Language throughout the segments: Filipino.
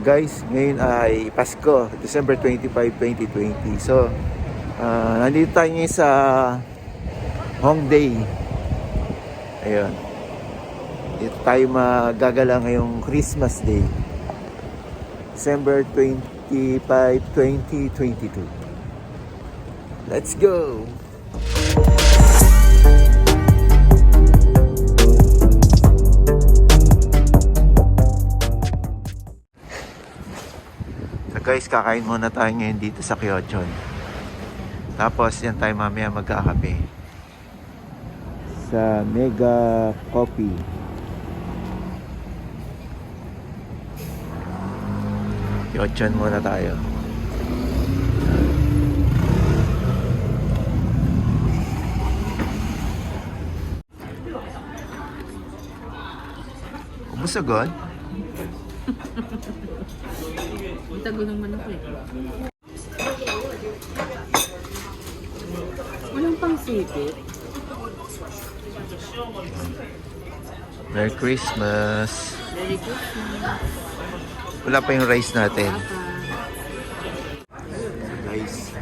Guys, ngayon ay Pasko, December 25, 2020. So, nandito tayo ngayon sa Hongdae. Ayun. Dito tayo magagala ngayong Christmas Day. December 25, 2022. Let's go! Guys, kakain muna tayo ngayon dito sa Kyochon. Tapos yan tayo mamaya magkakape sa Mega Coffee. Kyochon muna tayo. Kumusta God? Tago ng manok eh. Walang pang sipit. Merry Christmas. Merry Christmas. Wala pa yung rice natin. Guys,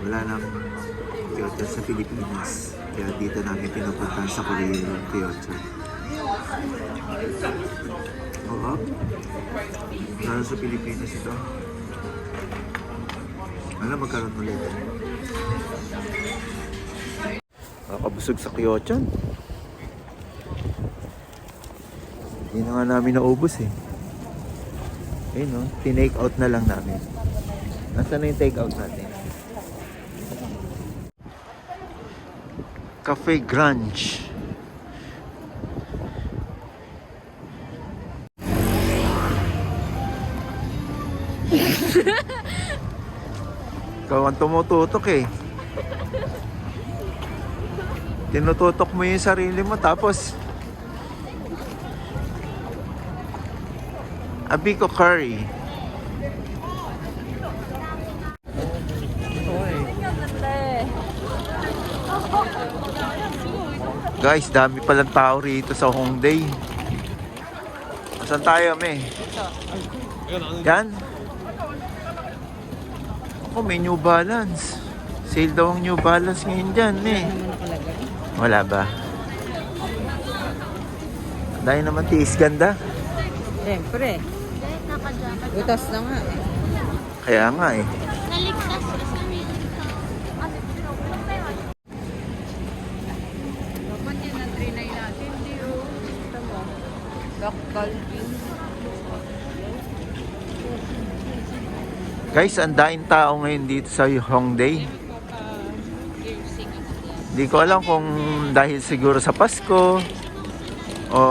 wala nang Kyochon sa Pilipinas. Kaya dito namin pinupuntahan sa Korea yung Kyochon. Oo. Lalo sa Pilipinas ito. Alam, magkaroon ulit. Nakakabusog sa Kyochon. Hindi na nga namin naubos eh. Ayun no, tinake out na lang namin. Nasaan na yung take out natin? Cafe Grunge. Ikaw ang tumututok eh. Tinututok mo yung sarili mo tapos Abiko curry. Guys, dami palang tao rito sa Hongdae. Saan tayo, me? Yan. Ako, may New Balance. Sale daw ang New Balance ngayon dyan, eh. Wala ba? Dahil naman tiis ganda. Siyempre. Utas na nga eh. Kaya nga eh. Naligtas ka sa amin. Dapat yan ang trinay natin. Hindi o. Ito mo. Doc Calvin. Guys, ang daing tao ngayon dito sa Hongdae. Hindi ko alam kung dahil siguro sa Pasko o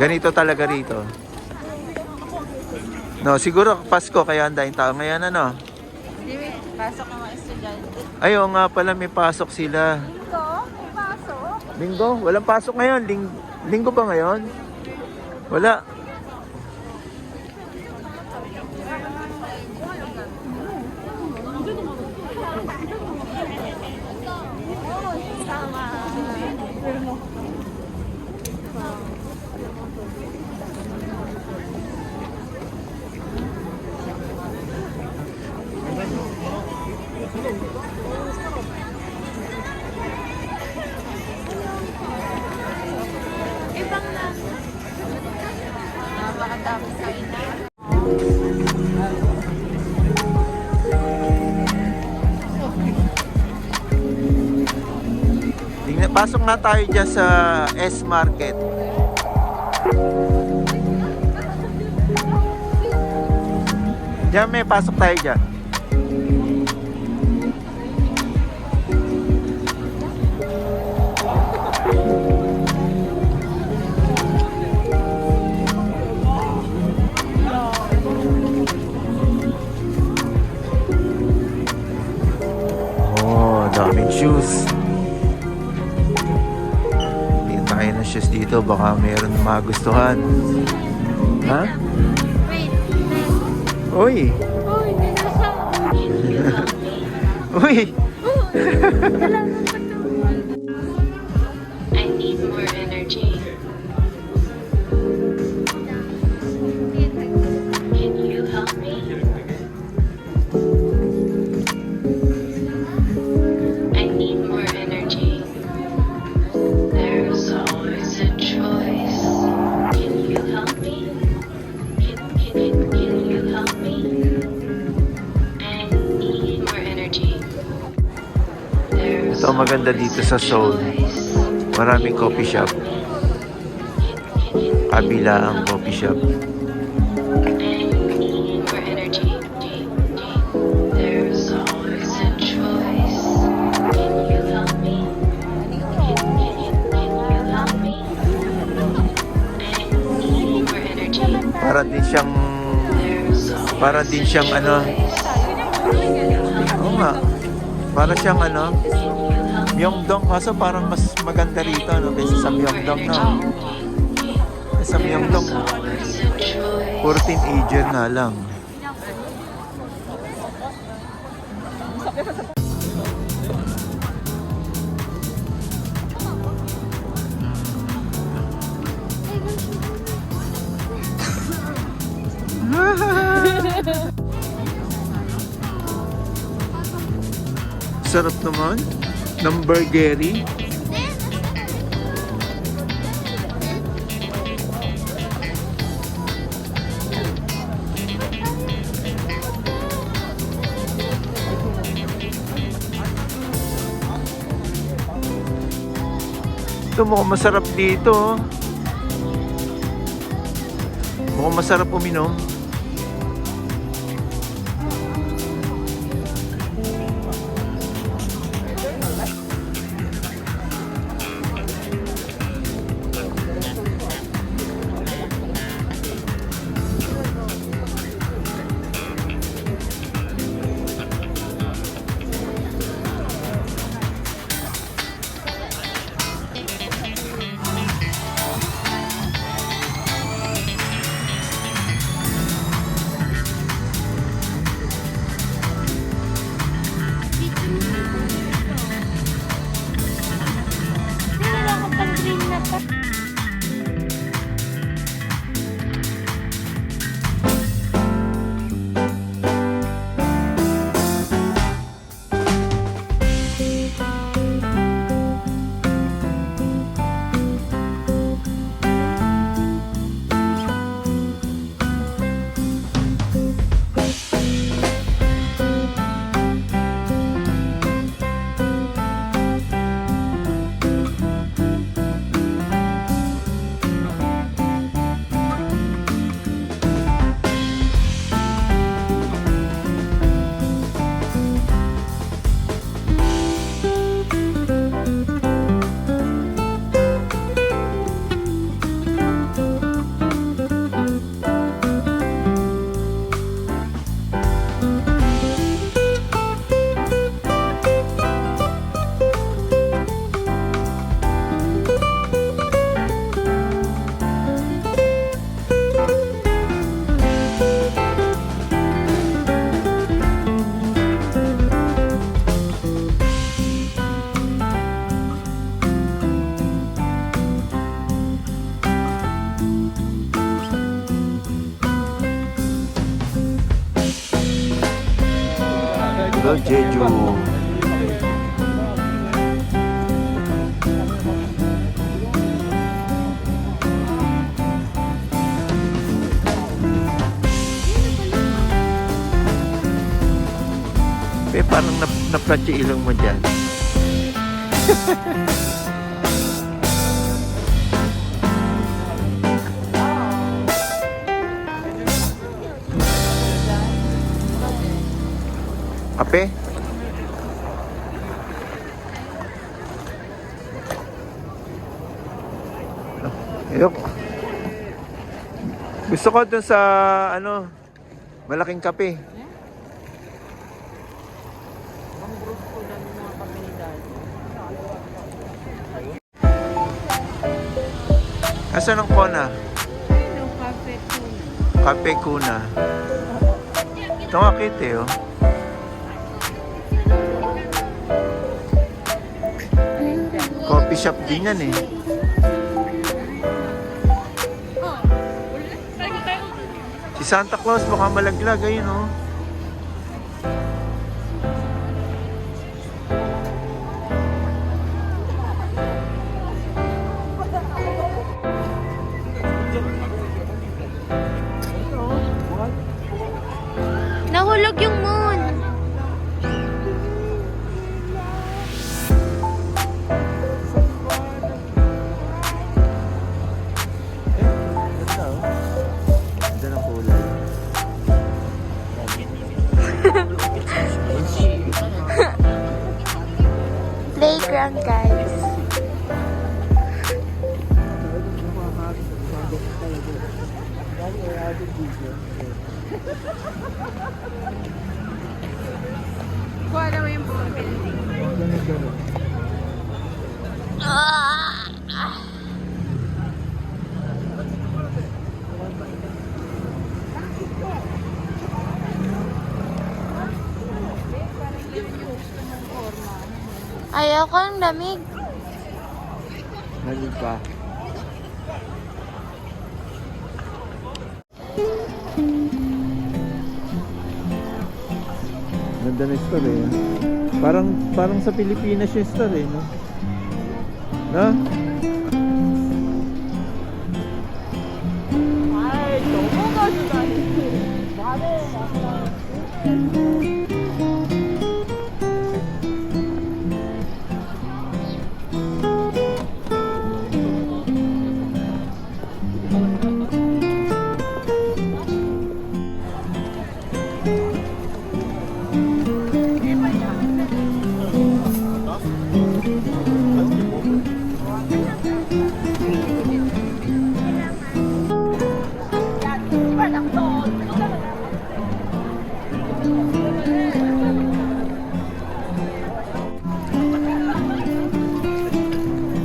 ganito talaga rito. No, siguro Pasko kaya ang daing tao ngayon ano. Hindi, pasok ng mga estudyante. Ayaw nga pala may pasok sila. Linggo? May pasok? Linggo? Walang pasok ngayon. Linggo ba ngayon? Wala. Ibang na. Napakadami sa ina. Pasok na tayo dyan sa S-Market. Diyan may pasok tayo dyan. Oh, daming shoes. Shoes dito, baka mayroon magustuhan. Ha? Wait. Uy! Uy, nasa. Uy! I need more energy. maganda dito sa Seoul. Maraming coffee shop. Kabila ang coffee shop. For energy, there's always a choice. Can you love me? Can you love me? For energy, Para din siyang ano. Oo nga. Para siyang ano. Myeongdong, kaso parang mas maganda rito no, kaysa sa Myeongdong no. Sa Myeongdong, 14 teenager nga lang. Sarap naman ng burgeri. Ito mukhang masarap dito. Oh. Mukhang masarap uminom. Wala akong pang-green na pa. Hello, Jeju. Parang na-flat yung ilong mo dyan. Kape? Ayok. Gusto ko dun sa ano, malaking kape. Asan ang Kona? Yung cafe tuna. Cafe Kuna. Ito nga kite, oh. Coffee shop din yan, eh. Si Santa Claus baka malaglag, ayun, oh. Nahulog yung moon. Playground, guys. Kuha na mo yung buong building. Ayoko ng lamig. Nalil pa. Ganda na store eh. Parang sa Pilipinas yung store eh, no? No?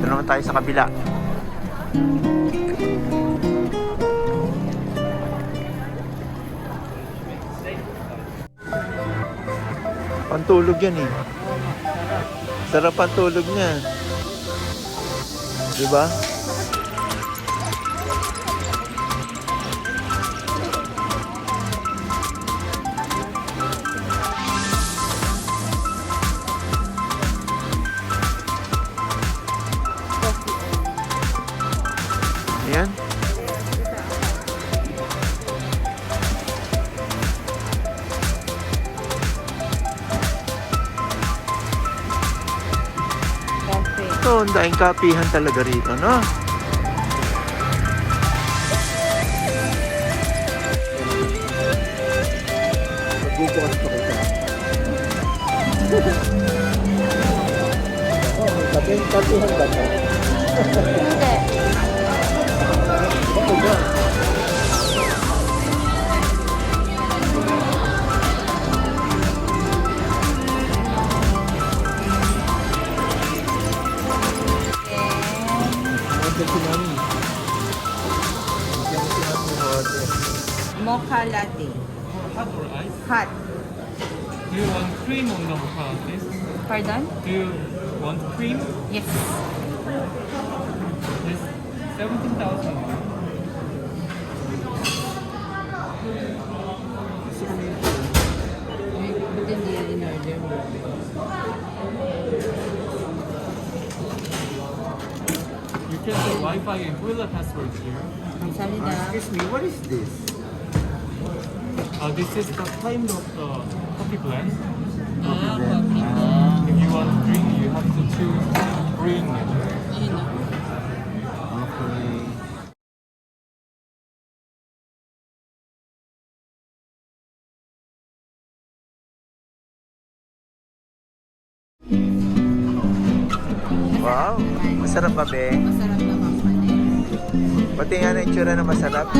Ito naman tayo sa kabila. Pantulog yan eh. Sarap ang tulog niya. Diba? Ayan. Cafe. Ito, ang daing kapihan talaga rito, no? Magbubukas pa kita. Kapihan ba ito? Hindi. Ako ba? Mocha latte. Hot or ice? Hot. Do you want cream on the mocha latte? Pardon? Do you want cream? Yes. Yes. 17,000. Buti hindi yan in-order mo. You can set Wi-Fi and Twitter password here. Ang salida. Excuse me, what is this? This is the kind of the coffee blend. Coffee. If you want green, you have to choose green. Yun o. Okay. Wow, masarap ba, be? Masarap naman pala. Pati nga na itsura na masarap.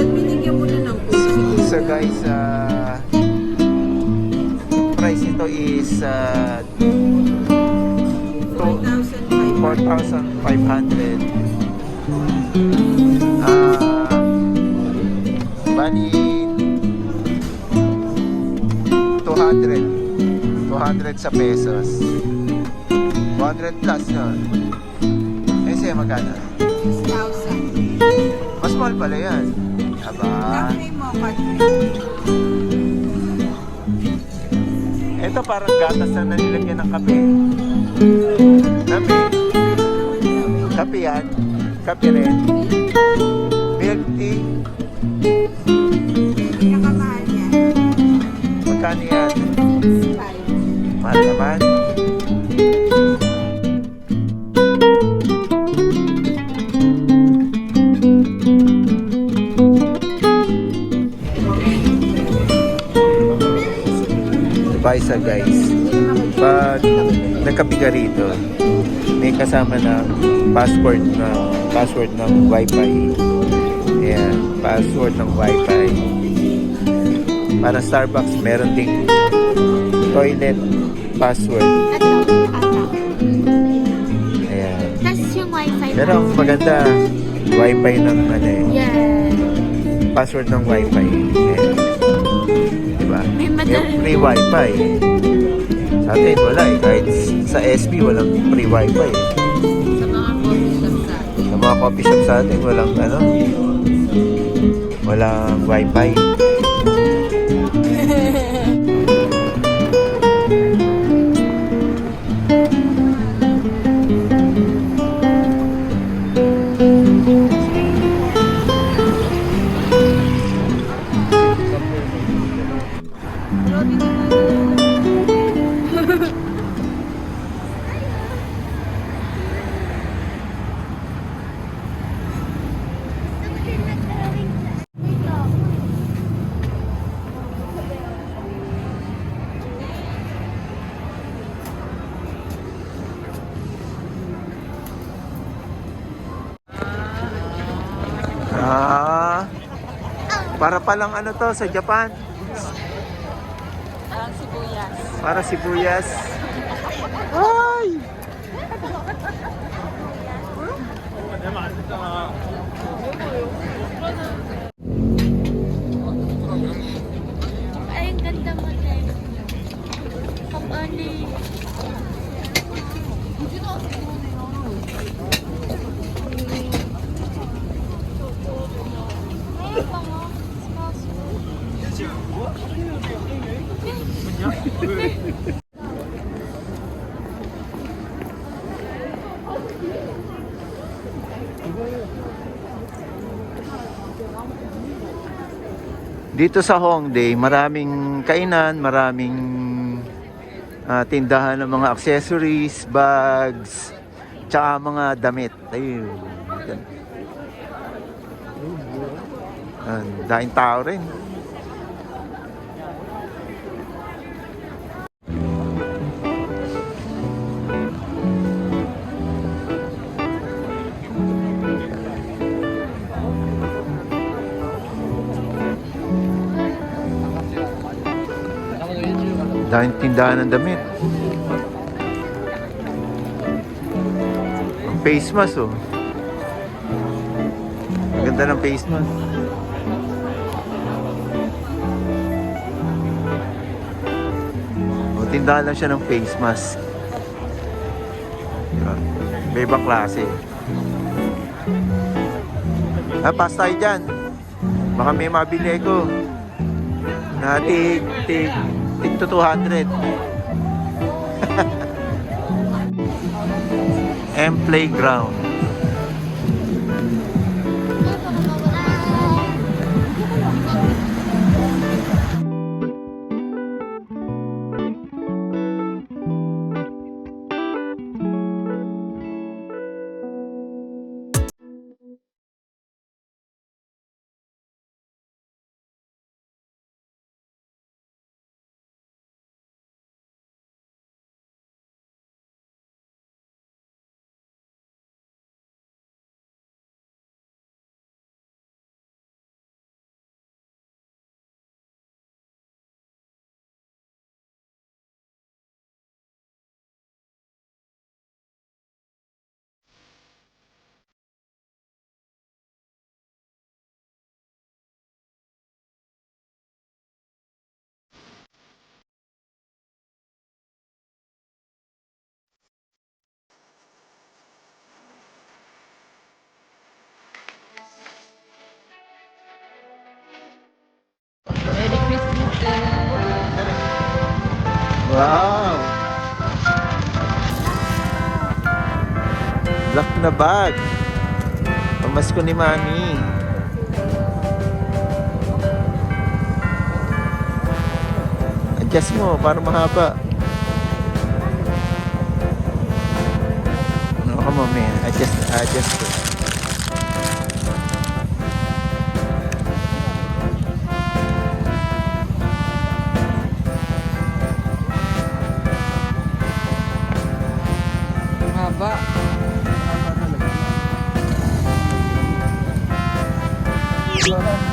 At binigyan mo na ng coke. So guys, price nito is 4,500. Bali 200 sa pesos. 200 plus yun. Eh siya magkano? 6,000. Mas mahal pala yan. Aba. Cafe mocha. Ito parang gatas na nilagyan ng kape. Dami. Kape yan. Kape rin. Milk tea. Pinakamahal niya. Magkano yan? 6,500. Mahal naman. isa guys. Pag nagkape ka rito, may kasama na password ng wifi. Ayan, password ng wifi. Para Starbucks, meron ding toilet password. Ayan. Tapos yung wifi. Pero ang maganda, wifi ng ano eh. Yeah. Password ng wifi. Ayan. Diba? May Yung madali. free wifi. Sa atin, wala eh. Kahit sa SB, walang free wifi eh. Sa mga coffee shop sa atin. Sa mga coffee shop sa atin, walang ano, walang wifi. Ah, para palang ano to sa Japan? Ang sibuyas. Para sibuyas. Ay! Ay, ang ganda mo din. Kapani. Ay, bango. Smells Dito sa Hongdae, maraming kainan, maraming tindahan ng mga accessories, bags, tsaka mga damit. Ayun. Daing tao rin. Daing tindahan ng damit. Ang face mask oh. Ang ganda ng face mask. O, tindahan lang siya ng face mask. Diba? Iba-ibang klase. Pass tayo dyan. Baka may mabili ko. Na tig to 200. M Playground. Merry Christmas din. Wow! Black na bag. Pamasko ni Mami. Adjust mo para mahaba. Ano ka mo, man? Adjust ko. Mahaba. Wala.